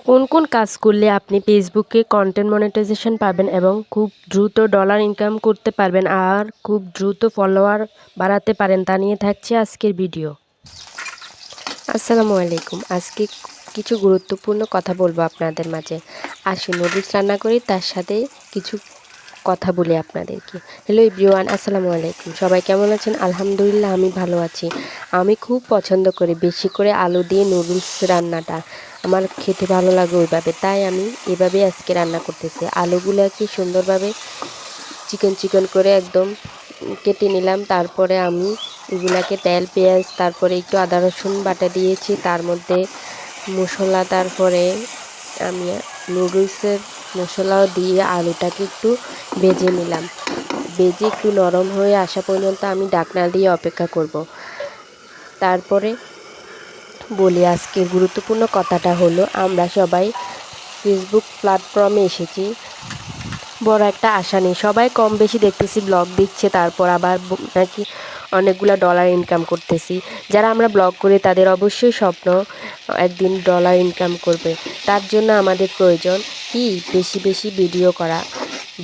কোন কোন কাজ করলে আপনি ফেসবুকে কন্টেন্ট মনিটাইজেশন পাবেন এবং খুব দ্রুত ডলার ইনকাম করতে পারবেন আর খুব দ্রুত ফলোয়ার বাড়াতে পারেন তা নিয়ে থাকছে আজকের ভিডিও। আসসালামু আলাইকুম। আজকে কিছু গুরুত্বপূর্ণ কথা বলবো আপনাদের মাঝে। আসুন নুডলস রান্না করি, তার সাথে কিছু কথা বলি আপনাদেরকে। হ্যালো এভরিওয়ান, আসসালামু আলাইকুম। সবাই কেমন আছেন? আলহামদুলিল্লাহ আমি ভালো আছি। আমি খুব পছন্দ করি বেশি করে আলু দিয়ে নুডলস রান্নাটা। আমার খেতে ভালো লাগে ওইভাবে, তাই আমি এভাবেই আজকে রান্না করতেছি। আলুগুলোকে সুন্দরভাবে চিকন চিকন করে একদম কেটে নিলাম। তারপরে আমি এগুলাকে তেল পেঁয়াজ তারপরে একটু আদা রসুন বাটা দিয়েছি, তার মধ্যে মশলা, তারপরে আমি নুডলসের মশলাও দিয়ে আলুটাকে একটু ভেজে নিলাম। ভেজে একটু নরম হয়ে আসা পর্যন্ত আমি ঢাকনা দিয়ে অপেক্ষা করব। তারপরে বলি আজকের গুরুত্বপূর্ণ কথাটা হলো, আমরা সবাই ফেসবুক প্ল্যাটফর্মে এসেছি বড় একটা আশা নেই। সবাই কম বেশি দেখতেছি ব্লগ দিচ্ছে, তারপর আবার নাকি অনেকগুলো ডলার ইনকাম করতেছি। যারা আমরা ব্লগ করি তাদের অবশ্যই স্বপ্ন একদিন ডলার ইনকাম করবে। তার জন্য আমাদের প্রয়োজন কি বেশি বেশি ভিডিও করা,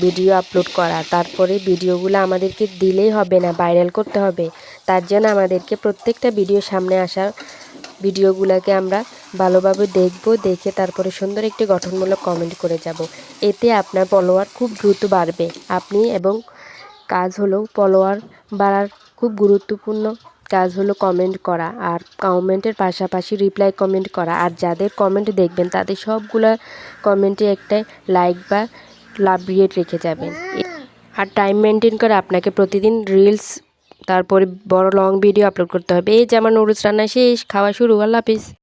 ভিডিও আপলোড করা। তারপরে ভিডিওগুলো আমাদেরকে দিলেই হবে না, ভাইরাল করতে হবে। তার জন্য আমাদেরকে প্রত্যেকটা ভিডিও সামনে আসার ভিডিওগুলোকে আমরা ভালোভাবে দেখব, দেখে তারপরে সুন্দর একটি গঠনমূলক কমেন্ট করে যাব। এতে আপনার ফলোয়ার খুব দ্রুত বাড়বে। আপনি এবং কাজ হলো ফলোয়ার বাড়ার খুব গুরুত্বপূর্ণ কাজ হলো কমেন্ট করা, আর কমেন্টের পাশাপাশি রিপ্লাই কমেন্ট করা। আর যাদের কমেন্ট দেখবেন তাদের সবগুলো কমেন্টে একটা লাইক বা লাভ রিয়েট রেখে যাবেন। আর টাইম মেনটেন করে আপনাকে প্রতিদিন রিলস তারপরে বড় লং ভিডিও আপলোড করতে হবে। এই যে আমার নুডলস রান্না শেষ, খাওয়া শুরু। আল্লাহ হাফিজ।